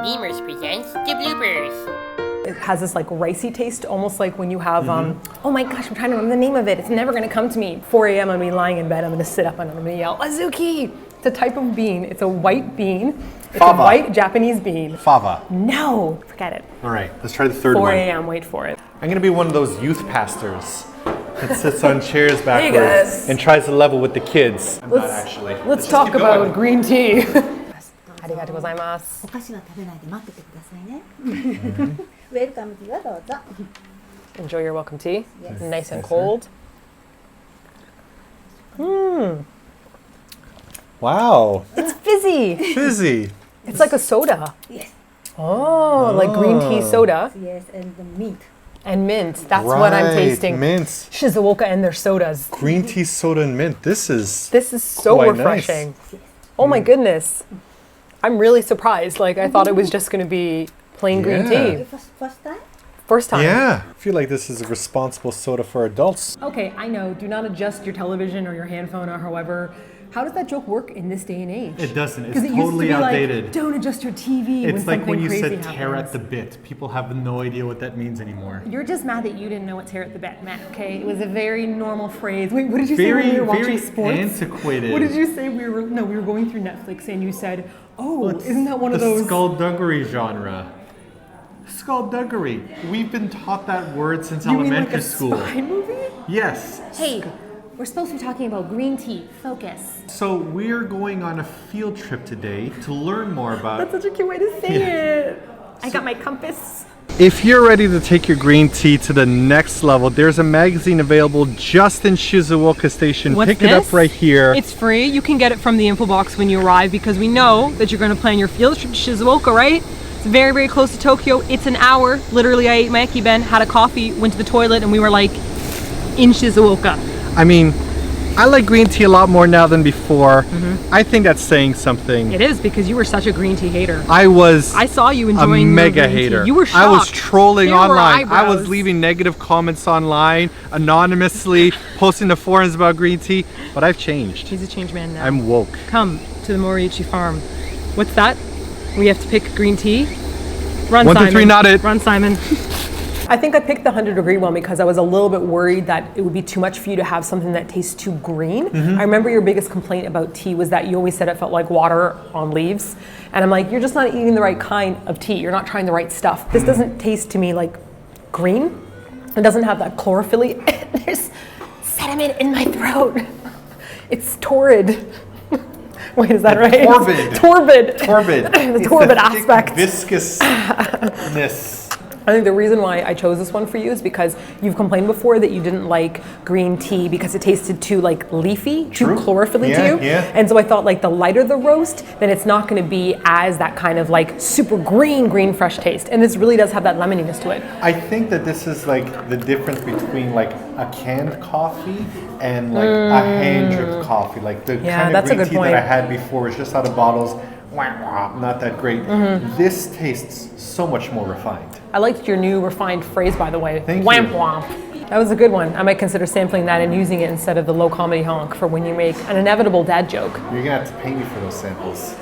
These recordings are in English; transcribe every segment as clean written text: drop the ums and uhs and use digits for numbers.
Beamers presents the bloopers. It has this like ricey taste, almost like when you have, oh my gosh, I'm trying to remember the name of it. It's never gonna come to me. 4 a.m. I'm gonna be lying in bed, I'm gonna sit up and I'm gonna yell, azuki! It's a type of bean. It's a white bean. It's Fava. a white Japanese bean. Fava. No, forget it. All right, let's try the third 4 one. a.m., wait for it. I'm gonna be one of those youth pastors that sits on chairs guys. backwards and tries to level with the kids. I'm not actually. Let's just talk keep about going. green tea. Arigatou gozaimasu. お菓子は食べないで待っててくださいね。ウェルカムティーはどうぞ。 Enjoy your welcome tea. Yes. Nice and Yes, cold. Wow, It's fizzy. fizzy. It's like a soda. Yes, Oh, like green tea soda yes, and the meat. and mint. That's what I'm Right, tasting. Mint. Shizuoka and their sodas. Green tea soda and mint. This is So quite refreshing. nice. Oh my goodness. I'm really surprised. Like I thought it was just going to be plain green Yeah. tea. First time? First time. Yeah, I feel like this is a responsible soda for adults. Okay, I know. Do not adjust your television or your handphone or however. How does that joke work in this day and age? It doesn't. It's 'Cause it used to totally be like, outdated. don't adjust your TV It's like when you something said crazy tear at happens. the bit. People have no idea what that means anymore. You're just mad that you didn't know what tear at the bit meant, okay? It was a very normal phrase. Wait, what did you say when we were watching sports? Antiquated. What did you say? We were going through Netflix and you said, oh, Well, it's isn't that one of the those? skullduggery genre. Skullduggery. We've been taught that word since You mean like elementary a school. spy movie? Yes. Hey, we're supposed to be talking about green tea. Focus. So we're going on a field trip today to learn more about. That's such a cute way to say it. I got my compass. If you're ready to take your green tea to the next level, there's a magazine available just in Shizuoka Station. What's Pick it up this? right here. It's free. You can get it from the info box when you arrive because we know that you're going to plan your field trip to Shizuoka, right? It's very, very close to Tokyo. It's an hour. Literally, I ate my ekiben, had a coffee, went to the toilet, and we were like in Shizuoka. I mean, I like green tea a lot more now than before. I think that's saying something. It is because you were such a green tea hater. I saw you a enjoying your mega green tea. hater. You were shocked. I was trolling There were online. I was eyebrows. leaving negative comments online, anonymously, posting to forums about green tea, but I've changed. He's a changed man now. I'm woke. Come to the Moriichi farm. What's that? We have to pick green tea. Run, 1, 2, Simon. 3, not it. Run, Simon. I think I picked the 100-degree one because I was a little bit worried that it would be too much for you to have something that tastes too green. I remember your biggest complaint about tea was that you always said it felt like water on leaves. And I'm like, you're just not eating the right kind of tea. You're not trying the right stuff. This doesn't taste to me like green. It doesn't have that chlorophyll. There's sediment in my throat. It's torrid. Wait, is that right? Torpid. Torpid. Torpid. The torpid aspect. Viscousness. I think the reason why I chose this one for you is because you've complained before that you didn't like green tea because it tasted too like leafy, True. too chlorophyll-y Yeah, to you. yeah. And so I thought like the lighter the roast, then it's not going to be as that kind of like super green fresh taste. And this really does have that lemoniness to it. I think that this is like the difference between like a canned coffee and like a hand drip coffee. Like the Yeah, kind of that's a green good tea point. that I had before was just out of bottles. Not that great. This tastes so much more refined. I liked your new refined phrase, by the way. Thank Whamp you. whamp. That was a good one. I might consider sampling that and using it instead of the low comedy honk for when you make an inevitable dad joke. You're gonna have to pay me for those samples.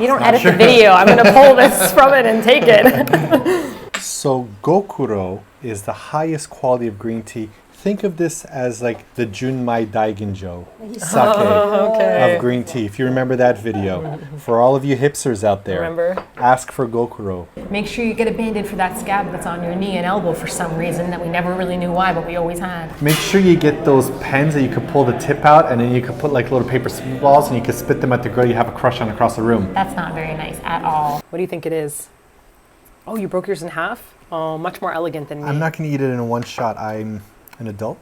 You don't Not edit sure. the video. I'm going to pull this from it and take it. So Gokuro is the highest quality of green tea. Think of this as like the Junmai Daiginjo sake of green tea. If you remember that video. For all of you hipsters out there, Remember? ask for Gokuro. Make sure you get a Band-Aid for that scab that's on your knee and elbow for some reason that we never really knew why, but we always had. Make sure you get those pens that you could pull the tip out and then you could put like little paper spitballs and you could spit them at the girl you have a crush on across the room. That's not very nice at all. What do you think it is? Oh, you broke yours in half? Oh, much more elegant than me. I'm not gonna eat it in one shot. I'm an adult.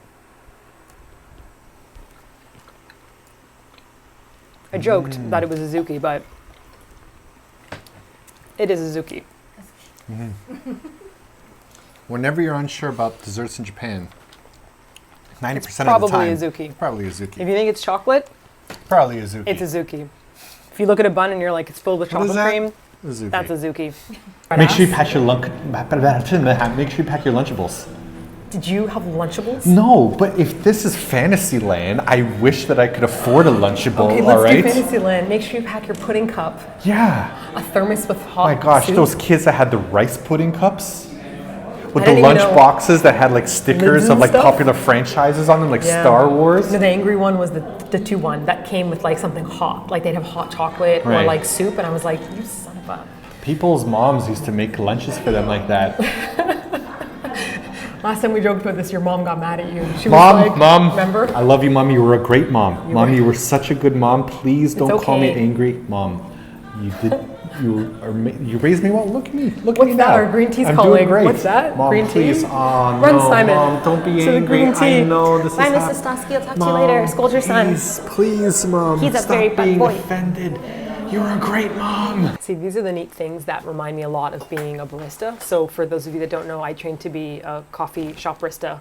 I joked that it was Azuki, but it is Azuki. Whenever you're unsure about desserts in Japan, 90% It's of the probably time, Azuki. probably If Azuki. you think it's chocolate, Probably Azuki. it's Azuki. If you look at a bun and you're like, it's filled with What is chocolate that? cream, Azuki. that's Azuki. Make sure you pack your Make sure you pack your Lunchables. Did you have Lunchables? No, but if this is Fantasyland, I wish that I could afford a Lunchable, Okay, all let's right? do Fantasyland. Make sure you pack your pudding cup, Yeah. a thermos with hot My gosh, soup. those kids that had the rice pudding cups with I the didn't even lunch know. boxes that had like stickers Lids of and like stuff? popular franchises on them, like Yeah. Star Wars. No, the angry one was the 2-1 that came with like something hot, like they'd have hot chocolate or Right. like soup, and I was like, you son of a. People's moms used to make lunches for them like that. Last time we joked about this, your mom got mad at you. She Mom, was like, mom, remember? I love you, mom. You were a great mom. Mom, were- you were such a good mom. Please don't call me okay. angry, mom. You did. You raised me well. Look at me. Look at What's me that? now. Our green tea's I'm calling. doing great. What's that? Mom, Green tea? please. Oh, Run, no, Simon. Mom, don't be To the angry. green tea. I know this Bye, is Mrs. Stosky. I'll talk to you Mom, later. Scold your son. Please, mom. He's a stop very bad being boy. offended. You're a great mom. See, these are the neat things that remind me a lot of being a barista. So for those of you that don't know, I trained to be a coffee shop barista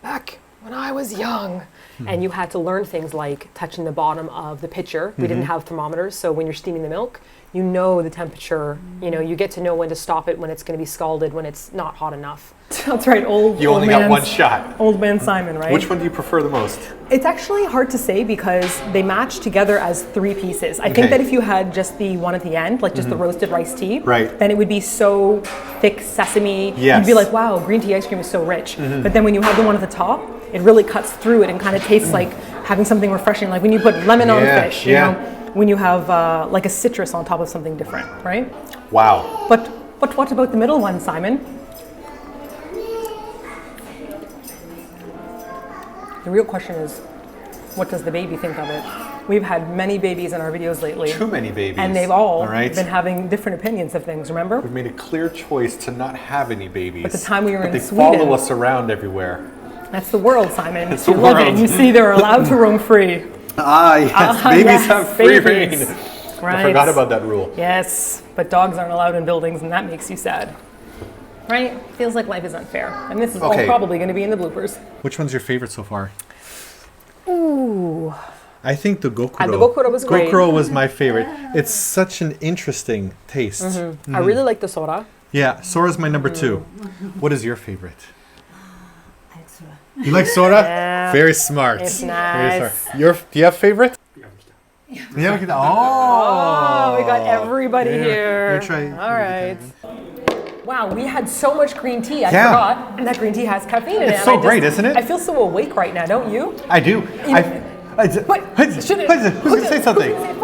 back when I was young. And you had to learn things like touching the bottom of the pitcher. We didn't have thermometers, so when you're steaming the milk, you know the temperature. You know, you get to know when to stop it, when it's going to be scalded, when it's not hot enough. That's right, You only got one shot. Old man Simon, right? Which one do you prefer the most? It's actually hard to say because they match together as 3 pieces. I think Okay. that if you had just the one at the end, like just the roasted rice tea, Right. then it would be so thick sesame. Yes. You'd be like, wow, green tea ice cream is so rich. But then when you have the one at the top, it really cuts through it and kind of tastes like having something refreshing. Like when you put lemon on Yeah, fish, you yeah. know, when you have like a citrus on top of something different, right? Wow. But what about the middle one, Simon? The real question is, what does the baby think of it? We've had many babies in our videos lately. Too many babies. And they've all right? been having different opinions of things, remember? We've made a clear choice to not have any babies. But the time we were but in they Sweden- follow us around everywhere. That's the world, Simon. It's You the love it. world. You see they're allowed to roam free. Ah, yes. Ah, babies yes, have free babies. reign. Right. I forgot about that rule. Yes, but dogs aren't allowed in buildings, and that makes you sad. Right? Feels like life is unfair. And this is all Okay. probably going to be in the bloopers. Which one's your favorite so far? Ooh. I think the Gokuro. The Gokuro was great. Gokuro was my favorite. It's such an interesting taste. I really like the soda. Yeah, Sora's my number 2. What is your favorite? Excellent. You like soda? Yeah. Very smart. It's Very nice. smart. Do you have favorite? Yeah. Oh, we got everybody Yeah. here. Here, try- All right. Wow, we had so much green tea. I Yeah. forgot. And that green tea has caffeine in it. It's and so I just- great, isn't it? I feel so awake right now, don't you? I do. What? Should it- Who's going to say something? Who's gonna say it first?